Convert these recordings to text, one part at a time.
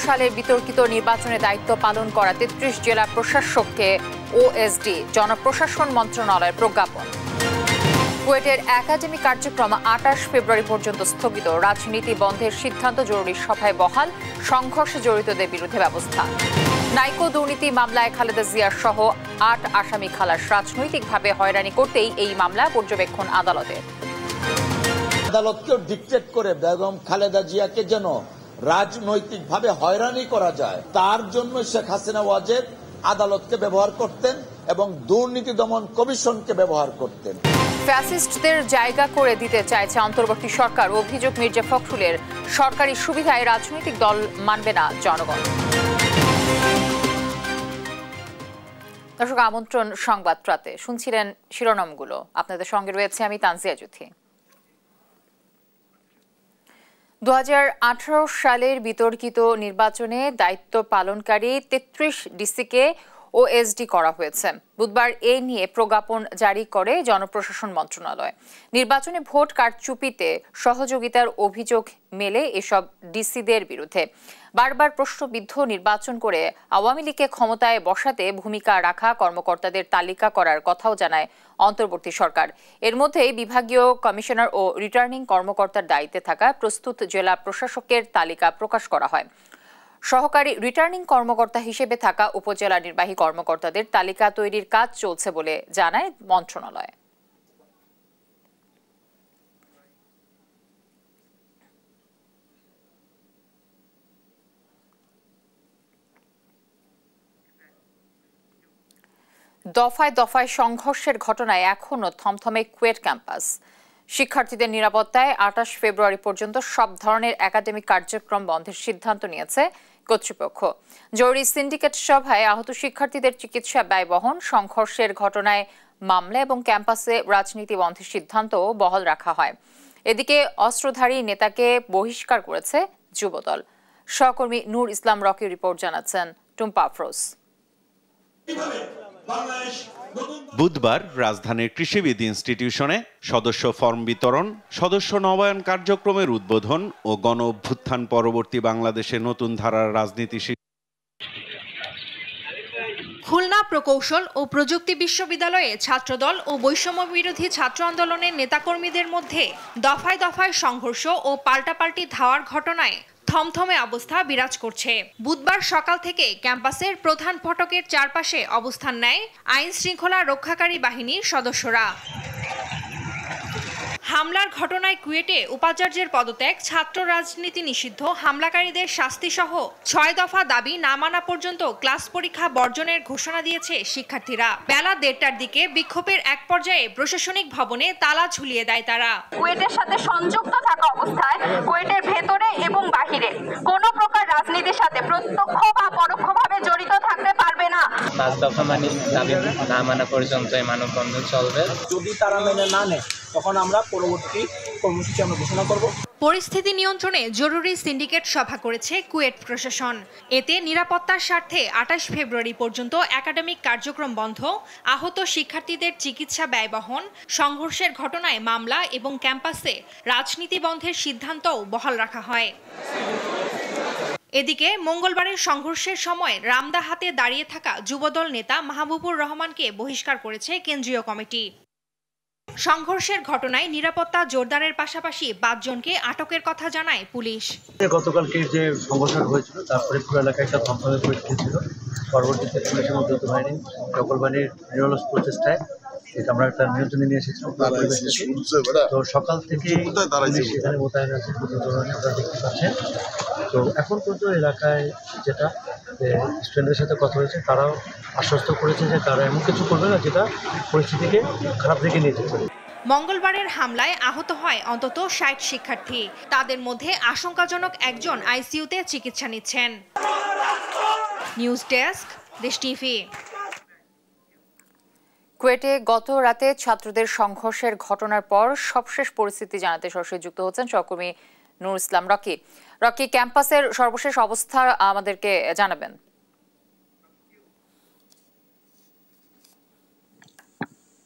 সালের বিতর্কিত নির্বাচনে দায়িত্ব পালন করা ৩৩ জেলা প্রশাসককে ওএসডি জনপ্রশাসন মন্ত্রণালয়ের প্রজ্ঞাপন। কুয়েটের একাডেমিক কার্যক্রম ২৮ ফেব্রুয়ারি পর্যন্ত স্থগিত। রাজনীতি বন্ধের সিদ্ধান্ত জরুরি সভায় বহাল। সংঘর্ষে জড়িতদের বিরুদ্ধে ব্যবস্থা। নাইকো দুর্নীতি মামলায় খালেদা জিয়ার সহ ৮ আসামি খালাস। রাজনৈতিকভাবে হয়রানি করতেই এই মামলা পর্যবেক্ষণ আদালতের। আদালতকেও ডিকটেট করে বেগম খালেদা জিয়াকে যেন রাজনৈতিকভাবে হয়রানি করা যায়, তার জন্য শেখ হাসিনা ওয়াজেদ আদালতকে ব্যবহার করতেন এবং দুর্নীতি দমন কমিশনকে ব্যবহার করতেন। ফ্যাসিস্টদের জায়গা করে দিতে চাইছে অন্তর্বর্তী সরকার। অভিযোগ মির্জা ফখরুলের। সরকারি সুবিধায় রাজনৈতিক দল মানবে না জনগণ। দর্শক, আমন্ত্রণ সংবাদ রাতে। শুনছিলেন শিরোনামগুলো। আপনাদের সঙ্গে রয়েছে আমি তানজিয়া জুথি। ২০১৮ সালের বিতর্কিত নির্বাচনে দায়িত্ব পালনকারী ৩৩ ডিসিকে ওএসডি করা হয়েছে। বুধবার এ নিয়ে প্রজ্ঞাপন জারি করে জনপ্রশাসন মন্ত্রণালয়। নির্বাচনে ভোট কারচুপিতে সহযোগিতার অভিযোগ মেলে এসব ডিসিদের বিরুদ্ধে। বারবার প্রশ্নবিদ্ধ নির্বাচন করে আওয়ামী লীগকে ক্ষমতায় বসাতে ভূমিকা রাখা কর্মকর্তাদের তালিকা করার কথাও জানায় অন্তর্বর্তী সরকার। এর মধ্যে বিভাগীয় কমিশনার ও রিটার্নিং কর্মকর্তার দায়িত্বে থাকা প্রস্তুত জেলা প্রশাসকের তালিকা প্রকাশ করা হয়। সহকারী রিটার্নিং কর্মকর্তা হিসেবে থাকা উপজেলা নির্বাহী কর্মকর্তাদের তালিকা তৈরির কাজ চলছে বলে জানায় মন্ত্রণালয়। দফায় দফায় সংঘর্ষের ঘটনায় এখনও থমথমে কুয়েট ক্যাম্পাস। শিক্ষার্থীদের নিরাপত্তায় ২৮ ফেব্রুয়ারি পর্যন্ত সব ধরনের একাডেমিক কার্যক্রম বন্ধের সিদ্ধান্ত নিয়েছে কর্তৃপক্ষ। জরুরি সিন্ডিকেট সভায় আহত শিক্ষার্থীদের চিকিৎসা ব্যয় বহন, সংঘর্ষের ঘটনায় মামলা এবং ক্যাম্পাসে রাজনীতি বন্ধের সিদ্ধান্ত বহাল রাখা হয়। এদিকে অস্ত্রধারী নেতাকে বহিষ্কার করেছে যুবদল। সহকর্মী নূর ইসলাম রকি রিপোর্ট জানাচ্ছেন টুম্পা আফরোজ। বুধবার রাজধানীর কৃষিবিদ ইনস্টিটিউশনে সদস্য ফর্ম বিতরণ, সদস্য নবায়ন কার্যক্রমের উদ্বোধন ও গণ অভ্যুত্থান পরবর্তী বাংলাদেশের নতুন ধারার রাজনীতি। খুলনা প্রকৌশল ও প্রযুক্তি বিশ্ববিদ্যালয়ে ছাত্রদল ও বৈষম্য বিরোধী ছাত্র আন্দোলনের নেতাকর্মীদের মধ্যে দফায় দফায় সংঘর্ষ ও পাল্টাপাল্টি ধাওয়ার ঘটনায় থমথমে অবস্থা বিরাজ করছে। বুধবার সকাল থেকে ক্যাম্পাসের প্রধান ফটকের চারপাশে অবস্থান নেয় আইন শৃঙ্খলা রক্ষাকারী বাহিনীর সদস্যরা। হামলার ঘটনায় কুয়েটে উপাচার্যের পদত্যাগ, ছাত্র রাজনীতি নিষিদ্ধ, হামলাকারীদের শাস্তি সহ ৬ দফা দাবি না মানা পর্যন্ত ক্লাস পরীক্ষা বর্জনের ঘোষণা দিয়েছে শিক্ষার্থীরা। বেলা ১:৩০টার দিকে বিক্ষোভের এক পর্যায়ে প্রশাসনিক ভবনে তালা ঝুলিয়ে দেয় তারা। কুয়েটের সাথে সংযুক্ত থাকা অবস্থায় কুয়েটের ভেতরে এবং বাহিরে কোনো প্রকার রাজনীতির সাথে প্রত্যক্ষ বা পরোক্ষভাবে জড়িত থাকতে পারবে না। ৫ দফা দাবি না মানা পর্যন্ত এই মানববন্ধন চলবে। যদি তারা মেনে না নেয় তখন আমরা পরবর্তী কর্মসূচি ঘোষণা করব। পরিস্থিতি নিয়ন্ত্রণে জরুরি সিন্ডিকেট সভা করেছে কুয়েট প্রশাসন। এতে নিরাপত্তার স্বার্থে ২৮ ফেব্রুয়ারি পর্যন্ত একাডেমিক কার্যক্রম বন্ধ, আহত শিক্ষার্থীদের চিকিৎসা ব্যয় বহন, সংঘর্ষের ঘটনায় মামলা এবং ক্যাম্পাসে রাজনীতি বন্ধের সিদ্ধান্তও বহাল রাখা হয়। এদিকে মঙ্গলবারের সংঘর্ষের সময় রামদাহাতে দাঁড়িয়ে থাকা যুবদল নেতা মাহবুবুর রহমানকে বহিষ্কার করেছে কেন্দ্রীয় কমিটি। সংঘর্ষের ঘটনায় নিরাপত্তা জোরদারের পাশাপাশি ৫ জনকে আটকের কথা জানায় পুলিশ। গতকালকে যে সংঘর্ষ হয়েছিল তারপরে পুরো এলাকায় একটা থমথমে পরিস্থিতি ছিল। পরবর্তীতে পুলিশের মধ্যে বাহিনী সকল বাহিনীর নিরলস প্রচেষ্টায় আমরা একটা নিয়ন্ত্রণে নিয়ে এসেছিলাম। তো সকাল থেকে সেখানে মোতায়েন আছে, আপনারা দেখতে পাচ্ছেন। তো এখন পর্যন্ত এলাকায় যেটা স্টুডেন্টদের সাথে কথা হয়েছে, তারাও আশ্বস্ত করেছে যে তারা এমন কিছু করবে না যেটা পরিস্থিতিকে খারাপ দিকে নিয়ে যেতে পারে। মঙ্গলবারের হামলায় আহত হয় অন্তত ৬০ শিক্ষার্থী। তাদের মধ্যে আশঙ্কাজনক একজন আইসিইউতে চিকিৎসা নিচ্ছেন। নিউজ ডেস্ক, দেশ টিভি। কুয়েটে গত রাতে ছাত্রদের সংঘর্ষের ঘটনার পর সবশেষ পরিস্থিতি জানাতে সরাসরি যুক্ত হচ্ছেন সহকর্মী নূর ইসলাম রকি। রকি, ক্যাম্পাসের সর্বশেষ অবস্থা আমাদেরকে জানাবেন।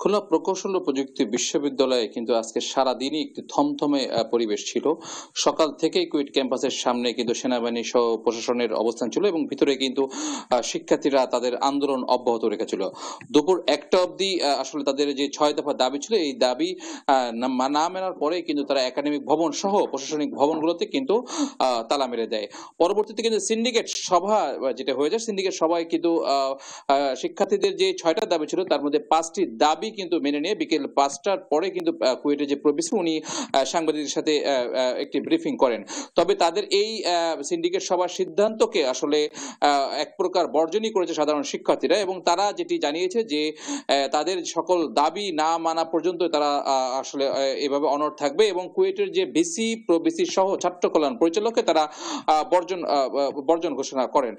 খুলনা প্রকৌশল ও প্রযুক্তি বিশ্ববিদ্যালয়ে কিন্তু আজকে সারাদিনই একটি থমথমে পরিবেশ ছিল। সকাল থেকেই কুয়েট ক্যাম্পাসের সামনে কিন্তু সেনাবাহিনী সহ প্রশাসনের অবস্থান ছিল এবং ভিতরে কিন্তু শিক্ষার্থীরা তাদের আন্দোলন অব্যাহত রেখেছিল। দুপুর 1টা অবধি আসলে তাদের যে 6 দফা দাবি ছিল, এই দাবি না মানার পরে কিন্তু তারা একাডেমিক ভবন সহ প্রশাসনিক ভবনগুলোতে কিন্তু তালা মেরে দেয়। পরবর্তীতে কিন্তু সিন্ডিকেট সভা যেটা হয়ে যায়, সিন্ডিকেট সভায় কিন্তু শিক্ষার্থীদের যে 6টা দাবি ছিল তার মধ্যে 5টি দাবি কিন্তু মেনে নিয়ে বিকেল 5টার পরে কিন্তু কুয়েটের যে প্রভিসি উনি সাংবাদিকদের সাথে একটি ব্রিফিং করেন। তবে তাদের এই সিন্ডিকেট সভার সিদ্ধান্তকে আসলে এক প্রকার বর্জনই করেছে সাধারণ শিক্ষার্থীরা এবং তারা যেটি জানিয়েছে যে তাদের সকল দাবি না মানা পর্যন্ত তারা আসলে এভাবে অনড় থাকবে এবং কুয়েটের যে ভিসি প্রভিসি সহ ছাত্র কল্যাণ পরিচালককে তারা বর্জন ঘোষণা করেন।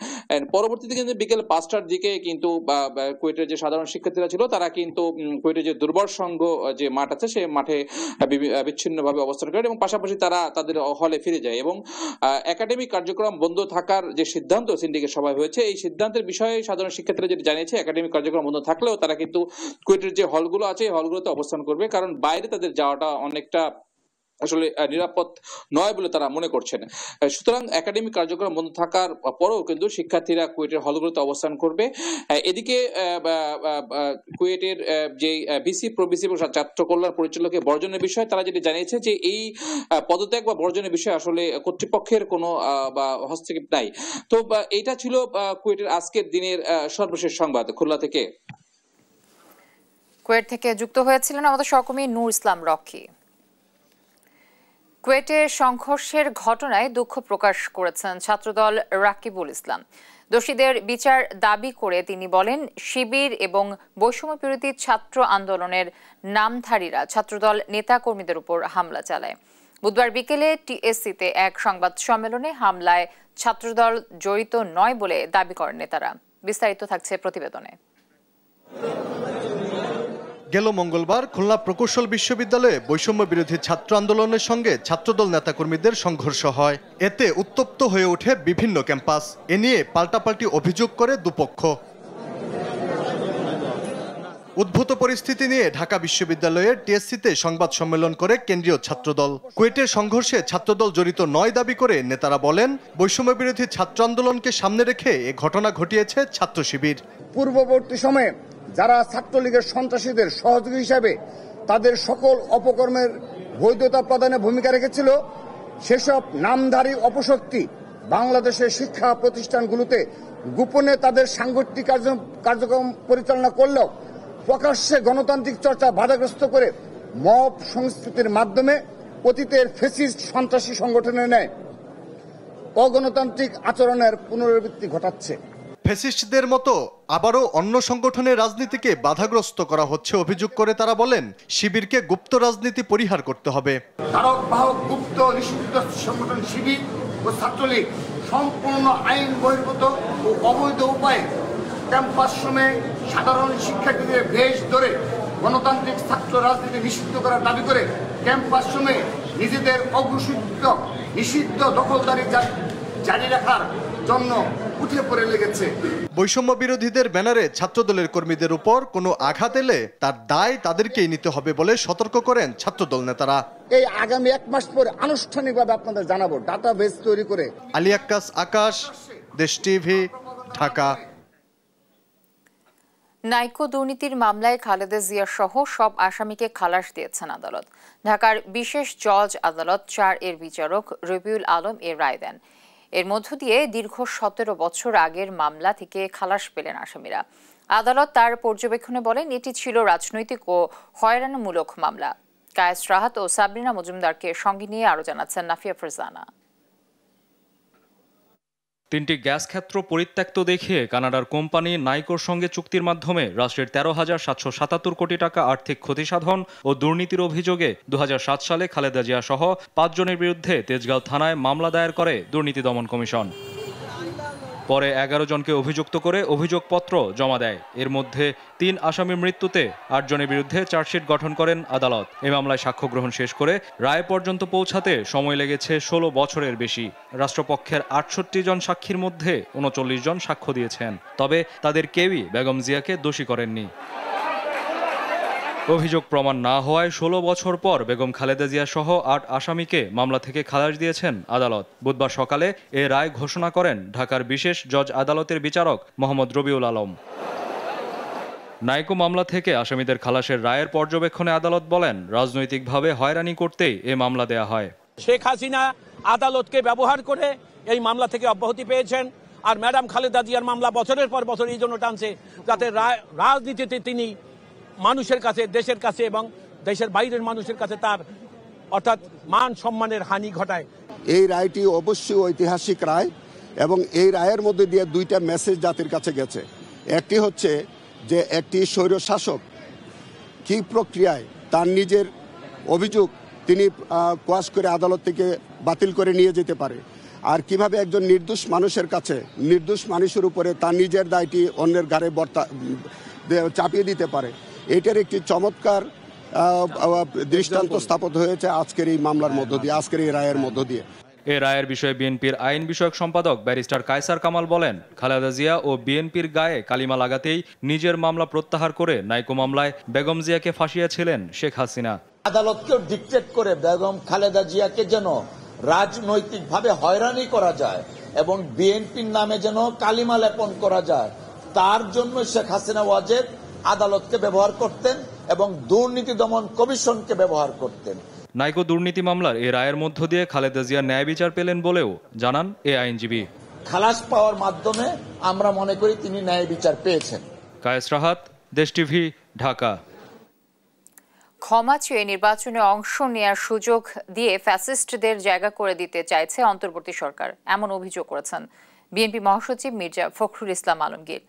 পরবর্তীতে কিন্তু বিকেল 5টার দিকে কিন্তু কুয়েটের যে সাধারণ শিক্ষার্থীরা ছিল তারা কিন্তু কুয়েটের যে দুর্বল সংঘ যে মাঠ আছে সেই মাঠে বিচ্ছিন্নভাবে অবস্থান করেন এবং পাশাপাশি তারা তাদের হলে ফিরে যায় এবং একাডেমিক কার্যক্রম বন্ধ থাকার যে সিদ্ধান্ত সিন্ডিকেট সভায় হয়েছে, এই সিদ্ধান্তের বিষয়ে সাধারণ শিক্ষার্থীরা যেটা জানিয়েছে একাডেমিক কার্যক্রম বন্ধ থাকলেও তারা কিন্তু কুয়েটের যে হলগুলো আছে এই হলগুলোতে অবস্থান করবে, কারণ বাইরে তাদের যাওয়াটা অনেকটা আসলে নিরাপদ নয় বলে তারা মনে করছেন। সুতরাং একাডেমিক কার্যক্রম বন্ধ থাকার পরেও কিন্তু শিক্ষার্থীরা কুয়েটের হলগুলোতে অবস্থান করবে। এদিকে কুয়েটের যে ভিসি প্রভিসি এবং ছাত্র কল্যাণ পরিচালকের বর্জনের বিষয়ে তারা যেটা জানিয়েছে যে এই পদত্যাগ বা বর্জনের বিষয়ে আসলে কর্তৃপক্ষের কোনো বা হস্তক্ষেপ নাই। তো এইটা ছিল কুয়েটের আজকের দিনের সর্বশেষ সংবাদ। খুলনা থেকে কুয়েট থেকে যুক্ত হয়েছিলেন আমাদের সহকর্মী নূর ইসলাম রকি। কুয়েটের সংঘর্ষের ঘটনায় দুঃখ প্রকাশ করেছেন ছাত্রদল রাকিবুল ইসলাম। দোষীদের বিচার দাবি করে তিনি বলেন, শিবির এবং বৈষম্য বিরোধী ছাত্র আন্দোলনের নামধারীরা ছাত্রদল নেতাকর্মীদের উপর হামলা চালায়। বুধবার বিকেলে টিএসসিতে এক সংবাদ সম্মেলনে হামলায় ছাত্রদল জড়িত নয় বলে দাবি করেন নেতারা। বিস্তারিত থাকছে প্রতিবেদনে। গেল মঙ্গলবার খুলনা প্রকৌশল বিশ্ববিদ্যালয়ে বৈষম্য বিরোধী ছাত্র আন্দোলনের সঙ্গে ছাত্রদল নেতাকর্মীদের সংঘর্ষ হয়। এতে উত্তপ্ত হয়ে ওঠে বিভিন্ন ক্যাম্পাস। এ নিয়ে পাল্টাপাল্টি অভিযোগ করে দুপক্ষ। উদ্ভূত পরিস্থিতি নিয়ে ঢাকা বিশ্ববিদ্যালয়ের টিএসসিতে সংবাদ সম্মেলন করে কেন্দ্রীয় ছাত্রদল। কুয়েটের সংঘর্ষে ছাত্রদল জড়িত নয় দাবি করে নেতারা বলেন, বৈষম্য বিরোধী ছাত্র আন্দোলনকে সামনে রেখে এ ঘটনা ঘটিয়েছে ছাত্র শিবির। পূর্ববর্তী সময়ে যারা ছাত্রলীগের সন্ত্রাসীদের সহযোগী হিসাবে তাদের সকল অপকর্মের বৈধতা প্রদানে ভূমিকা রেখেছিল, সেসব নামধারী অপশক্তি বাংলাদেশের শিক্ষা প্রতিষ্ঠানগুলোতে গোপনে তাদের সাংগঠনিক কার্যক্রম পরিচালনা করলেও প্রকাশ্যে গণতান্ত্রিক চর্চা বাধাগ্রস্ত করে মব সংস্কৃতির মাধ্যমে অতীতের ফ্যাসিস্ট সন্ত্রাসী সংগঠনের ন্যায় অগণতান্ত্রিক আচরণের পুনরাবৃত্তি ঘটাচ্ছে। ফ্যাসিস্টদের মতো আবারও অন্য সংগঠনের রাজনীতিকে বাধাগ্রস্ত করা হচ্ছে অভিযোগ করে তারা বলেন, শিবিরকে গুপ্ত রাজনীতি পরিহার করতে হবে। ধারক বাহক গুপ্ত নিষিদ্ধ সংগঠন শিবির ও ছাত্রলীগ সম্পূর্ণ আইন বহির্ভূত ও অবৈধ উপায়ে ক্যাম্পাস সময়ে সাধারণ শিক্ষার্থীদের বেশ ধরে গণতান্ত্রিক ছাত্র রাজনীতি নিষিদ্ধ করার দাবি করে ক্যাম্পাস সময়ে নিজেদের অঘোষিত নিষিদ্ধ দখলদারি জারি রাখার জন্য উঠে পড়ে লেগেছে। বৈষম্য বিরোধীদের ব্যানারে ছাত্রদলের কর্মীদের উপর কোনো আঘাত এলে তার দায় তাদেরকেই নিতে হবে বলে সতর্ক করেন ছাত্রদল নেতারা। এই আগামী 1 মাস পরে আনুষ্ঠানিকভাবে আপনাদের জানাবো, ডাটাবেস তৈরি করে। আলী আক্কাস, আকাশ, দেশ টিভি, ঢাকা। নাইকো দুর্নীতির মামলায় খালেদা জিয়া সহ সব আসামিকে খালাস দিয়েছেন আদালত। ঢাকার বিশেষ জজ আদালত 4 এর বিচারক রবিউল আলম এর রায় দেন। এর মধ্য দিয়ে দীর্ঘ 17 বছর আগের মামলা থেকে খালাস পেলেন আসামিরা। আদালত তার পর্যবেক্ষণে বলেন, এটি ছিল রাজনৈতিক ও হয়রানিমূলক মামলা। কায়েস রাহাত ও সাবরিনা মজুমদারকে সঙ্গে নিয়ে আরো জানাচ্ছেন নাফিয়া ফারজানা। 3টি গ্যাস ক্ষেত্র পরিত্যক্ত দেখিয়ে কানাডার কোম্পানি নাইকোর সঙ্গে চুক্তির মাধ্যমে রাষ্ট্রের 13,777 কোটি টাকা আর্থিক ক্ষতিসাধন ও দুর্নীতির অভিযোগে 2007 সালে খালেদা জিয়া সহ 5 জনের বিরুদ্ধে তেজগাঁও থানায় মামলা দায়ের করে দুর্নীতি দমন কমিশন। পরে 11 জনকে অভিযুক্ত করে অভিযোগপত্র জমা দেয়। এর মধ্যে 3 আসামির মৃত্যুতে 8 জনের বিরুদ্ধে চার্জশিট গঠন করেন আদালত। এই মামলায় সাক্ষ্য গ্রহণ শেষ করে রায় পর্যন্ত পৌঁছাতে সময় লেগেছে 16 বছরের বেশি। রাষ্ট্রপক্ষের 68 জন সাক্ষীর মধ্যে 39 জন সাক্ষ্য দিয়েছেন, তবে তাদের কেউই বেগম জিয়াকে দোষী করেননি। অভিযোগ প্রমাণ না হওয়ায় ১৬ বছর পর বেগম খালেদা জিয়া সহ ৮ আসামিকে মামলা থেকে খালাস দিয়েছেন আদালত। বুধবার সকালে এ রায় ঘোষণা করেন ঢাকার বিশেষ জজ আদালতের বিচারক মোহাম্মদ রবিউল আলম। নাইকো মামলা থেকে আসামিদের খালাসের রায়ের পর্যবেক্ষণে আদালত বলেন, রাজনৈতিকভাবে হয়রানি করতেই এ মামলা দেয়া হয়। শেখ হাসিনা আদালতকে ব্যবহার করে এই মামলা থেকে অব্যাহতি পেয়েছেন, আর ম্যাডাম খালেদা জিয়ার মামলা বছরের পর বছর এই জন্য টানছে যাতে রাজনীতিতে তিনি মানুষের কাছে, দেশের কাছে এবং দেশের বাইরের মানুষের কাছে তার অর্থাৎ মান সম্মানের হানি ঘটায়। এই রায়টি অবশ্যই ঐতিহাসিক রায় এবং এই রায়ের মধ্যে দিয়ে দুইটা মেসেজ জাতির কাছে গেছে। একটি হচ্ছে যে একটি স্বৈরশাসক কি প্রক্রিয়ায় তার নিজের অভিযোগ তিনি কোয়াশ করে আদালত থেকে বাতিল করে নিয়ে যেতে পারে, আর কিভাবে একজন নির্দোষ মানুষের কাছে, নির্দোষ মানুষের উপরে তার নিজের দায়টি অন্যের ঘাড়ে চাপিয়ে দিতে পারে। এটার একটি চমৎকার দৃষ্টান্ত স্থাপিত হয়েছে আজকের এই মামলার মধ্য দিয়ে, আজকের এই রায়ের মধ্য দিয়ে। এ রায়ের বিষয়ে বিএনপির আইন বিষয়ক সম্পাদক ব্যারিস্টার কায়সার কামাল বলেন, খালেদা জিয়া ও বিএনপির গায়ে কালিমা লাগাতেই নিজের মামলা প্রত্যাহার করে নাইকো মামলায় বেগম জিয়াকে ফাঁসিয়েছিলেন শেখ হাসিনা। আদালতকেও ডিকটেট করে বেগম খালেদা জিয়াকে যেন রাজনৈতিকভাবে হয়রানি করা যায় এবং বিএনপির নামে যেন কালিমা লেপন করা যায়, তার জন্য শেখ হাসিনা ওয়াজেদ আদালতকে ব্যবহার করতেন এবং দুর্নীতি দমন কমিশনকে ব্যবহার করতেন। নাইকো দুর্নীতি মামলার এ রায়ের মধ্য দিয়ে খালেদা জিয়া ন্যায় বিচার পেলেন বলেও জানান এ আইনজীবী। খালাস পাওয়ার মাধ্যমে আমরা মনে করি তিনি ন্যায় বিচার পেয়েছেন। কায়েস রাহাত, দেশ টিভি, ঢাকা। ক্ষমা চেয়ে নির্বাচনে অংশ নেয়ার সুযোগ দিয়ে ফ্যাসিস্টদের জায়গা করে দিতে চাইছে অন্তর্বর্তী সরকার, এমন অভিযোগ করেছেন বিএনপি মহাসচিব মির্জা ফখরুল ইসলাম আলমগীর।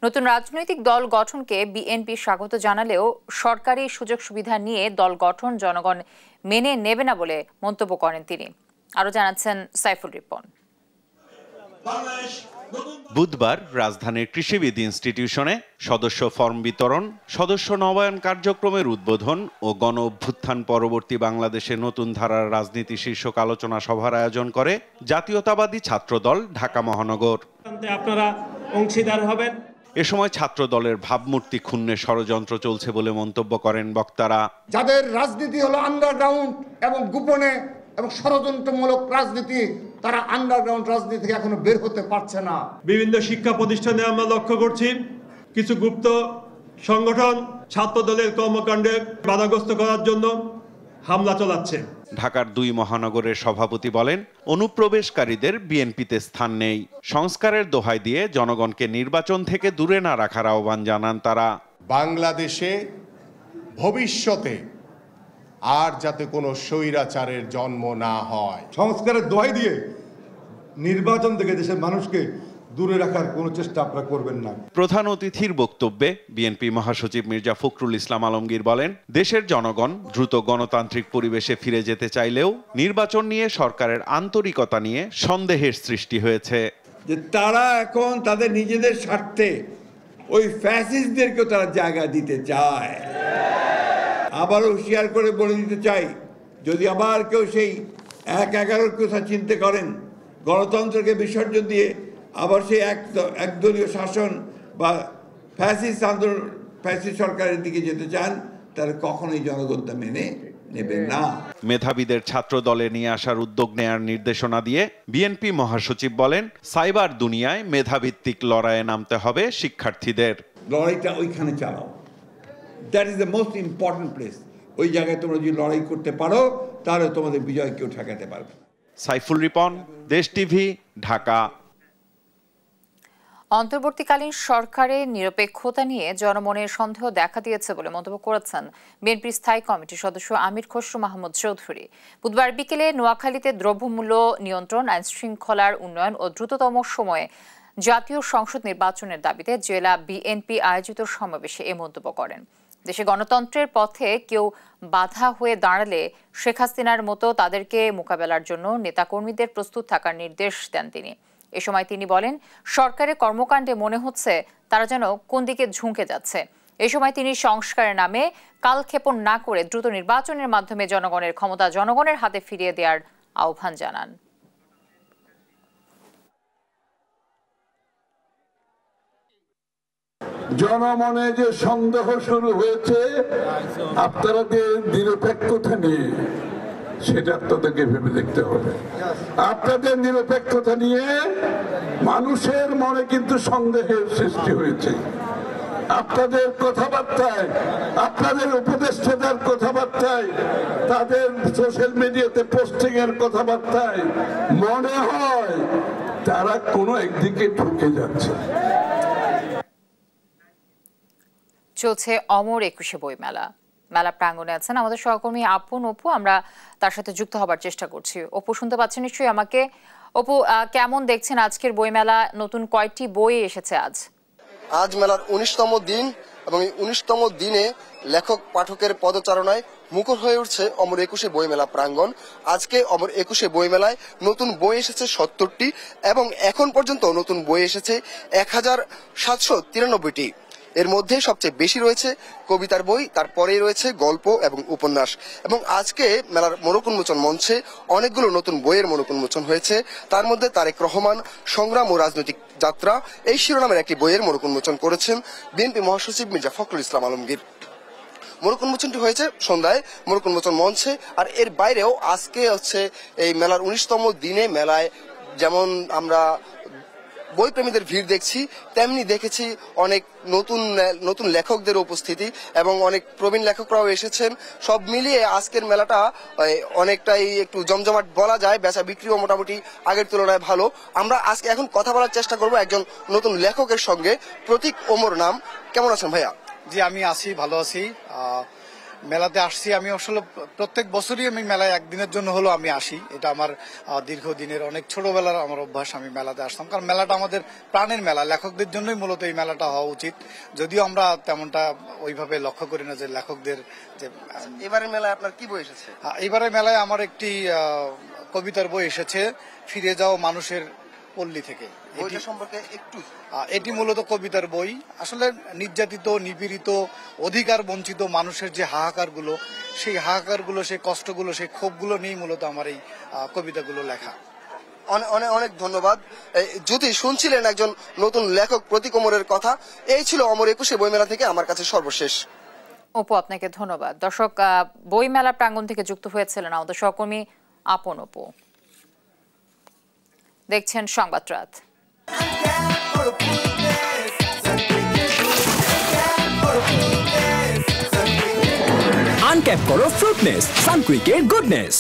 নতুন রাজনৈতিক দল গঠনকে বিএনপি স্বাগত জানালেও সরকারি সুযোগ সুবিধা নিয়ে দল গঠন জনগণ মেনে নেবে না বলে মন্তব্য করেন তিনি। আরো জানাচ্ছেন সাইফুল রিপন। বুধবার রাজধানীর কৃষিবিদ ইনস্টিটিউশনে সদস্য ফর্ম বিতরণ, সদস্য নবায়ন কার্যক্রমের উদ্বোধন ও গণ অভ্যুত্থান পরবর্তী বাংলাদেশের নতুন ধারার রাজনীতি শীর্ষক আলোচনা সভার আয়োজন করে জাতীয়তাবাদী ছাত্রদল ঢাকা মহানগর। আপনারা অংশীদার হবেন। এ সময় ছাত্র দলের ভাবমূর্তি ক্ষুণ্ণের ষড়যন্ত্র চলছে বলে মন্তব্য করেন বক্তারা। যাদের রাজনীতি হলো আন্ডারগ্রাউন্ড এবং গোপনে এবং ষড়যন্ত্রমূলক রাজনীতি, তারা আন্ডারগ্রাউন্ড রাজনীতি থেকে এখনো বের হতে পারছে না। বিভিন্ন শিক্ষা প্রতিষ্ঠানে আমরা লক্ষ্য করছি কিছু গুপ্ত সংগঠন ছাত্র দলের কর্মকাণ্ডে বাধাগ্রস্ত করার জন্য হামলা চালাচ্ছে। ঢাকার ২ মহানগরের সভাপতি বলেন, অনুপ্রবেশকারীদের বিএনপিতে স্থান নেই। সংস্কারের দোহাই দিয়ে জনগণকে নির্বাচন থেকে দূরে না রাখার আহ্বান জানান তারা। বাংলাদেশে ভবিষ্যতে আর যাতে কোনো স্বৈরাচারের জন্ম না হয়, সংস্কারের দোহাই দিয়ে নির্বাচন থেকে দেশের মানুষকে দূরে রাখার কোনো চেষ্টা আপনারা করবেন না। প্রধান অতিথির বক্তব্যে বিএনপি মহাসচিব মির্জা ফখরুল ইসলাম আলমগীর বলেন, দেশের জনগণ দ্রুত গণতান্ত্রিক পরিবেশে ফিরে যেতে চাইলেও নির্বাচন নিয়ে সরকারের আন্তরিকতা নিয়ে সন্দেহের সৃষ্টি হয়েছে। যে তারা এখন তাদের নিজেদের স্বার্থে ওই ফ্যাসিস্টদেরকেও তারা জায়গা দিতে চায়। আবারও হুঁশিয়ার করে বলে দিতে চাই, যদি আবার কেউ সেই ১/১১ কথা চিন্তা করেন, গণতন্ত্রকে বিসর্জন দিয়ে আবার সেই একদলীয় শাসন বা ফ্যাসিস্ট আন্দোলন, ফ্যাসিস্ট সরকারের দিকে যেতে চান, তারা কখনোই জনগণ তা মেনে নেবে না। মেধাবীদের ছাত্র দলে নিয়ে আসার উদ্যোগ নেয়ার নির্দেশনা দিয়ে বিএনপি মহাসচিব বলেন, সাইবার দুনিয়ায় মেধাভিত্তিক লড়াইয়ে নামতে হবে শিক্ষার্থীদের। লড়াইটা ওইখানে চালাও, that is the most important place. ওই জায়গায় তোমরা যদি লড়াই করতে পারো, তাহলে তোমাদের বিজয় কেউ ঠেকাতে পারবে। সাইফুল রিপন, দেশ টিভি, ঢাকা। অন্তর্বর্তীকালীন সরকারের নিরপেক্ষতা নিয়ে জনমনের সন্দেহ দেখা দিয়েছে বলে মন্তব্য করেছেন বিএনপির স্থায়ী কমিটির সদস্য আমির খসরু মাহমুদ চৌধুরী। বুধবার বিকেলে নোয়াখালীতে দ্রব্যমূল্য নিয়ন্ত্রণ, আইন শৃঙ্খলার উন্নয়ন ও দ্রুততম সময়ে জাতীয় সংসদ নির্বাচনের দাবিতে জেলা বিএনপি আয়োজিত সমাবেশে এ মন্তব্য করেন। দেশে গণতন্ত্রের পথে কেউ বাধা হয়ে দাঁড়ালে শেখ হাসিনার মতো তাদেরকে মোকাবেলার জন্য নেতাকর্মীদের প্রস্তুত থাকার নির্দেশ দেন তিনি। এ সময় তিনি বলেন, সরকারের কর্মকাণ্ডে মনে হচ্ছে তারা যেন কোন দিকে ঝুঁকে যাচ্ছে। এ সময় তিনি সংস্কারের নামে কালক্ষেপণ না করে দ্রুত নির্বাচনের মাধ্যমে জনগণের ক্ষমতা জনগণের হাতে ফিরিয়ে দেওয়ার আহ্বান জানান। জনমনে যে সন্দেহ শুরু হয়েছে আপনারা যে নিরপেক্ষতা নিয়ে, সেটা আপনাদেরকে ভেবে দেখতে হবে। আপনাদের নিরপেক্ষতা নিয়ে মানুষের মনে কিন্তু সন্দেহের সৃষ্টি হয়েছে। আপনাদের কথাবার্তায়, আপনাদের উপদেষ্টাদের কথাবার্তায়, তাদের সোশ্যাল মিডিয়াতে পোস্টিং এর কথাবার্তায় মনে হয় তারা কোনো একদিকে ঢুকে যাচ্ছে। চলছে অমর 21শে বইমেলা। মেলা প্রাঙ্গণে আছেন আমাদের সহকর্মী আপন অপু, আমরা তার সাথে যুক্ত হবার চেষ্টা করছি। অপু, শুনতে পাচ্ছেন নিশ্চয়ই আমাকে? অপু, কেমন দেখছেন আজকের বইমেলা? নতুন কয়টি বই এসেছে আজ? আজ মেলার 19তম দিন এবং এই 19তম দিনে লেখক পাঠকের পদচারণায় মুখর হয়ে উঠছে অমর 21শে বইমেলা প্রাঙ্গণ। আজকে অমর 21শে বইমেলায় নতুন বই এসেছে 70টি এবং এখন পর্যন্ত নতুন বই এসেছে 1793টি। এর মধ্যে সবচেয়ে বেশি রয়েছে কবিতার বই, তারপরেই রয়েছে গল্প এবং উপন্যাস। এবং আজকে মেলার মোড়ক উন্মোচন মঞ্চে অনেকগুলো নতুন বইয়ের মোড়ক উন্মোচন হয়েছে। তার মধ্যে তারেক রহমান সংগ্রাম ও রাজনৈতিক যাত্রা এই শিরোনামের একটি বইয়ের মোড়ক উন্মোচন করেছেন বিএনপি মহাসচিব মির্জা ফখরুল ইসলাম আলমগীর। মোড়ক উন্মোচনটি হয়েছে সন্ধ্যায় মোড়ক উন্মোচন মঞ্চে। আর এর বাইরেও আজকে হচ্ছে এই মেলার 19তম দিনে মেলায় যেমন আমরা বই প্রেমীদের ভিড় দেখছি, তেমনি দেখেছি অনেক নতুন লেখকদের উপস্থিতি এবং অনেক প্রবীণ লেখকরাও এসেছেন। সব মিলিয়ে আজকের মেলাটা অনেকটাই একটু জমজমাট বলা যায়। বেচা বিক্রিও মোটামুটি আগের তুলনায় ভালো। আমরা আজকে এখন কথা বলার চেষ্টা করব একজন নতুন লেখকের সঙ্গে। প্রতীক ওমর নাম। কেমন আছেন ভাইয়া? জি, আমি আছি, ভালো আছি। মেলাতে আসছি আমি আসলে প্রত্যেক বছরই আমি মেলায় একদিনের জন্য হলো আমি আসি। এটা আমার দীর্ঘদিনের অনেক ছোটবেলার আমার অভ্যাস, আমি মেলাতে আসতাম। কারণ মেলাটা আমাদের প্রাণের মেলা, লেখকদের জন্যই মূলত এই মেলাটা হওয়া উচিত। যদিও আমরা তেমনটা ওইভাবে লক্ষ্য করি না যে লেখকদের যে। এবারের মেলায় আপনার কি বই এসেছে? এবারের মেলায় আমার একটি কবিতার বই এসেছে, ফিরে যাও মানুষের পল্লী থেকে। এটি মূলত কবিতার বই। আসলে নির্যাতিত, নিপীড়িত, অধিকার বঞ্চিত মানুষের যে হাহাকারগুলো, সেই হাহাকারগুলো, সেই কষ্টগুলো, সেই ক্ষোভগুলো নিয়েই মূলত আমার এই কবিতাগুলো লেখা। অনেক অনেক ধন্যবাদ। যদি শুনছিলেন একজন নতুন লেখক প্রতীক ওমরের কথা। এই ছিল অমর 21শে বইমেলা থেকে আমার কাছে সর্বশেষ। অপু, আপনাকে ধন্যবাদ। দর্শক, বইমেলা প্রাঙ্গণ থেকে যুক্ত হয়েছিলেন আমাদের সহকর্মী আপন অপু। দেখছেন সংবাদ রাত। আনক্যাপ করো ফ্রুটনেস, সানকুইকের গুডনেস।